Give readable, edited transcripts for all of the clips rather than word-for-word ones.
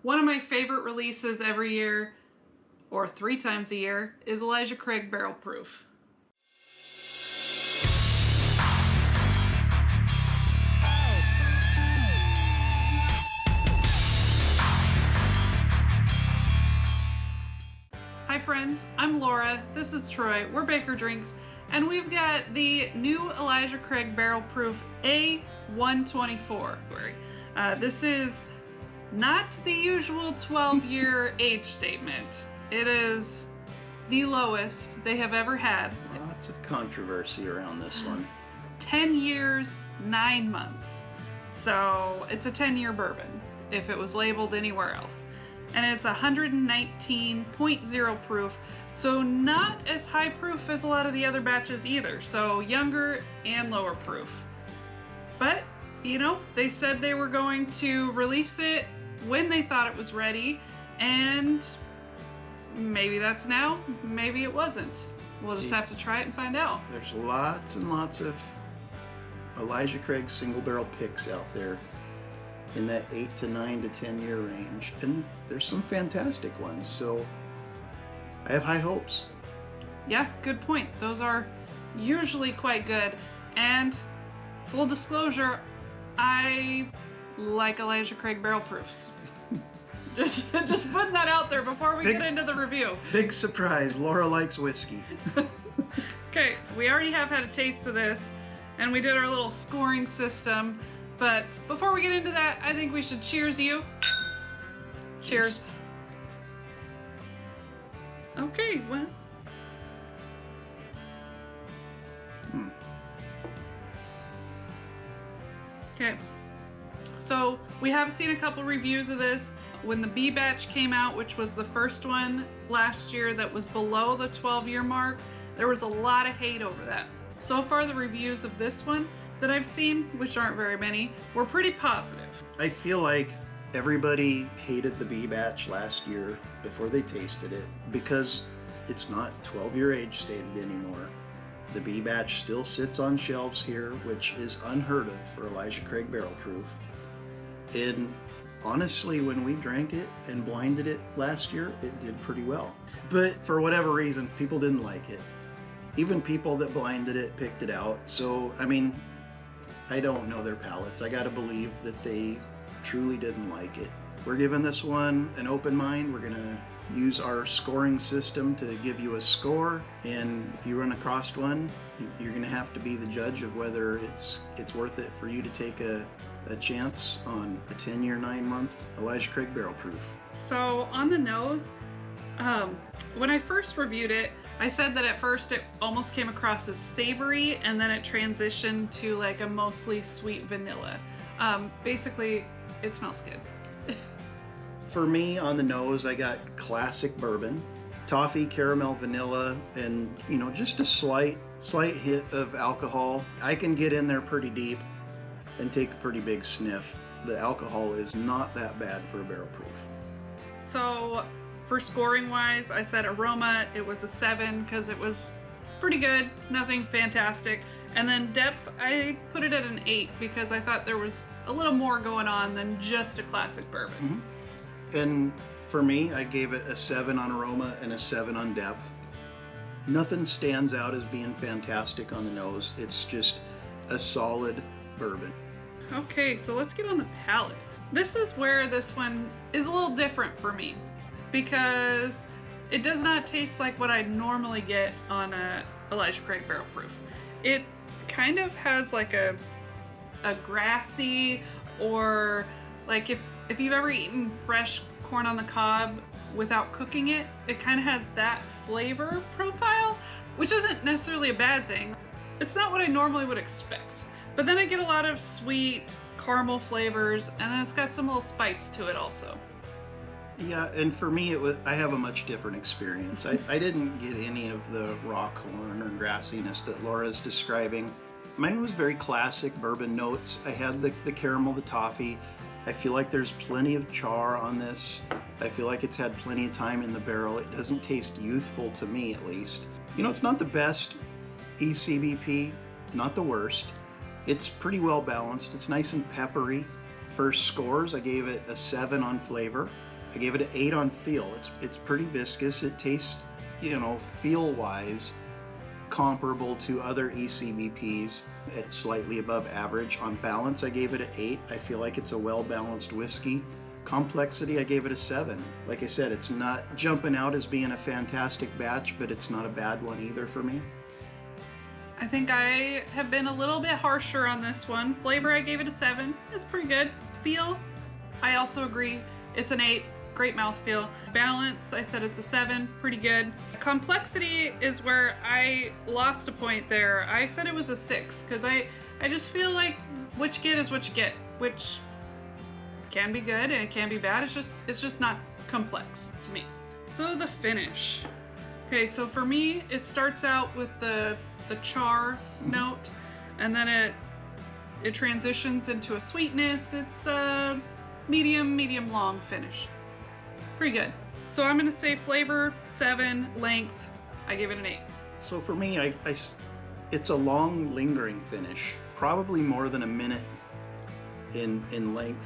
One of my favorite releases every year, or 3 times a year, is Elijah Craig Barrel Proof. Hi friends, I'm Laura, this is Troy, we're Baker Drinks, and we've got the new Elijah Craig Barrel Proof A124. This is not the usual 12-year age statement. It is the lowest they have ever had. Lots of controversy around this one. 10 years, 9 months. So it's a 10-year bourbon if it was labeled anywhere else. And it's 119.0 proof, so not as high proof as a lot of the other batches either. So younger and lower proof. But, you know, they said they were going to release it when they thought it was ready, and maybe that's now, maybe it wasn't. We'll just have to try it and find out. There's lots and lots of Elijah Craig single barrel picks out there in that 8 to 9 to 10 year range, and there's some fantastic ones, so I have high hopes. Yeah, good point. Those are usually quite good, and full disclosure, I like Elijah Craig barrel proofs. just putting that out there before we get into the review. Big surprise, Laura likes whiskey. Okay, we already have had a taste of this, and we did our little scoring system, but before we get into that, I think we should cheers you. Cheers. Okay, well. Okay, so we have seen a couple reviews of this. When the B batch came out, which was the first one last year that was below the 12-year mark, there was a lot of hate over that. So far, the reviews of this one that I've seen, which aren't very many, were pretty positive. I feel like everybody hated the B batch last year before they tasted it because it's not 12-year age stated anymore. The B batch still sits on shelves here, which is unheard of for Elijah Craig Barrel Proof. And honestly, when we drank it and blinded it last year, it did pretty well. But for whatever reason, people didn't like it. Even people that blinded it picked it out. So, I mean, I don't know their palates. I gotta believe that they truly didn't like it. We're giving this one an open mind. We're gonna use our scoring system to give you a score, and if you run across one, you're gonna have to be the judge of whether it's worth it for you to take a chance on a 10-year, 9-month Elijah Craig Barrel Proof. So on the nose, when I first reviewed it, I said that at first it almost came across as savory, and then it transitioned to like a mostly sweet vanilla. Basically, it smells good. For me, on the nose, I got classic bourbon, toffee, caramel, vanilla, and you know, just a slight hit of alcohol. I can get in there pretty deep and take a pretty big sniff. The alcohol is not that bad for a barrel proof. So for scoring wise, I said aroma, it was a 7 because it was pretty good, nothing fantastic. And then depth, I put it at an 8 because I thought there was a little more going on than just a classic bourbon. Mm-hmm. And for me, I gave it a 7 on aroma and a 7 on depth. Nothing stands out as being fantastic on the nose. It's just a solid bourbon. Okay, so let's get on the palate. This is where this one is a little different for me because it does not taste like what I normally get on a Elijah Craig Barrel Proof. It kind of has like a grassy, or like if you've ever eaten fresh corn on the cob without cooking it, it kind of has that flavor profile, which isn't necessarily a bad thing. It's not what I normally would expect. But then I get a lot of sweet caramel flavors, and then it's got some little spice to it also. Yeah, and for me, I have a much different experience. I didn't get any of the raw corn or grassiness that Laura's describing. Mine was very classic bourbon notes. I had the caramel, the toffee. I feel like there's plenty of char on this. I feel like it's had plenty of time in the barrel. It doesn't taste youthful to me, at least. You know, it's not the best ECBP, not the worst. It's pretty well balanced. It's nice and peppery. For scores, I gave it a 7 on flavor. I gave it an 8 on feel. It's pretty viscous. It tastes, feel wise, comparable to other ECBPs. It's slightly above average. On balance, I gave it an 8. I feel like it's a well-balanced whiskey. Complexity, I gave it a 7. Like I said, it's not jumping out as being a fantastic batch, but it's not a bad one either for me. I think I have been a little bit harsher on this one. Flavor, I gave it a 7. It's pretty good. Feel, I also agree. It's an 8. Great mouthfeel. Balance, I said it's a 7. Pretty good. Complexity is where I lost a point there. I said it was a 6 because I just feel like what you get is what you get, which can be good and it can be bad. It's just not complex to me. So the finish. Okay, so for me, it starts out with the char note, and then it transitions into a sweetness. It's a medium long finish. Pretty good. So I'm gonna say flavor 7, length I give it an 8. So for me, it's a long lingering finish, probably more than a minute in length.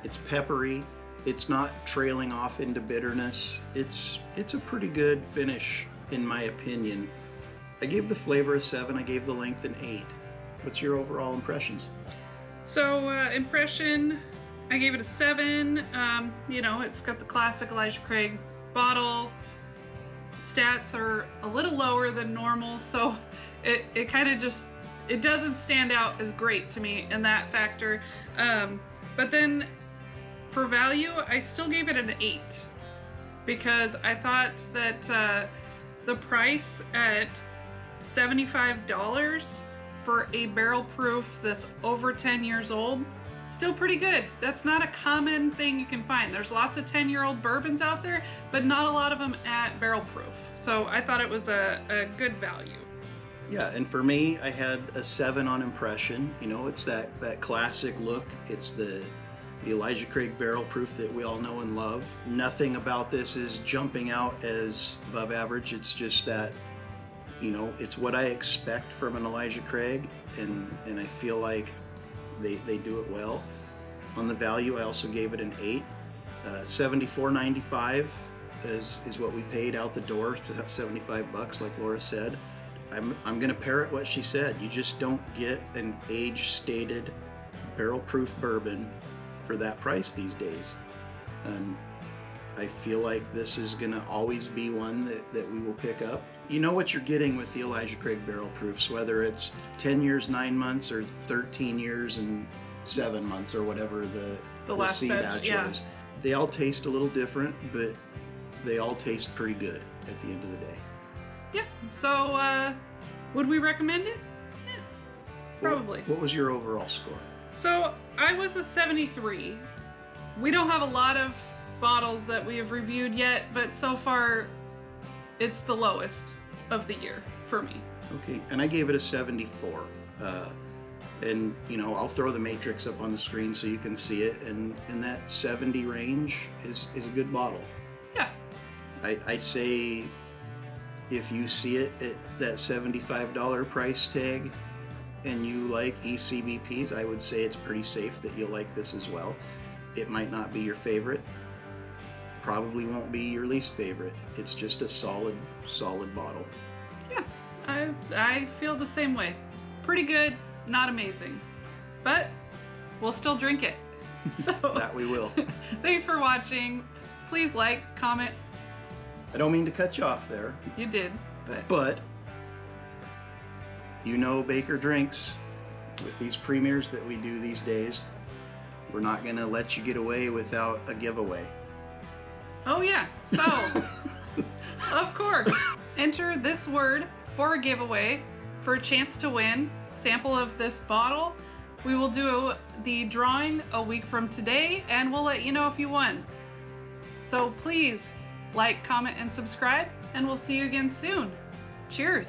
It's peppery. It's not trailing off into bitterness. It's a pretty good finish in my opinion. I gave the flavor a 7. I gave the length an 8. What's your overall impressions? So impression, I gave it a 7. It's got the classic Elijah Craig bottle. Stats are a little lower than normal, so it kind of just, it doesn't stand out as great to me in that factor. But then for value, I still gave it an 8 because I thought that the price at $75 for a barrel proof that's over 10 years old, still pretty good. That's not a common thing you can find. There's lots of 10-year-old bourbons out there, but not a lot of them at barrel proof. So I thought it was a good value. Yeah, and for me, I had a 7 on impression. It's that classic look. It's the Elijah Craig barrel proof that we all know and love. Nothing about this is jumping out as above average. It's just that, it's what I expect from an Elijah Craig, and I feel like they do it well. On the value, I also gave it an 8. $74.95 is what we paid out the door, $75, like Laura said. I'm gonna parrot what she said. You just don't get an age-stated barrel-proof bourbon for that price these days. And I feel like this is gonna always be one that we will pick up. You know what you're getting with the Elijah Craig barrel proofs, whether it's 10 years, 9 months, or 13 years and 7 months, or whatever the last C batch yeah. was. They all taste a little different, but they all taste pretty good at the end of the day. Yeah, so would we recommend it? Yeah, probably. What was your overall score? So I was a 73. We don't have a lot of bottles that we have reviewed yet, but so far it's the lowest of the year for me. Okay, and I gave it a 74. And I'll throw the matrix up on the screen so you can see it, and in that 70 range is a good bottle. Yeah. I say if you see it at that $75 price tag and you like ECBPs, I would say it's pretty safe that you'll like this as well. It might not be your favorite, probably won't be your least favorite. It's just a solid bottle. Yeah, I feel the same way. Pretty good, not amazing, but we'll still drink it. So That we will. Thanks for watching. Please like, comment. I don't mean to cut you off there. You did, But Baker Drinks, with these premieres that we do these days, we're not gonna let you get away without a giveaway. Oh yeah, so of course, enter this word for a giveaway for a chance to win sample of this bottle. We will do the drawing a week from today, and we'll let you know if you won. So please like, comment, and subscribe, and we'll see you again soon. Cheers.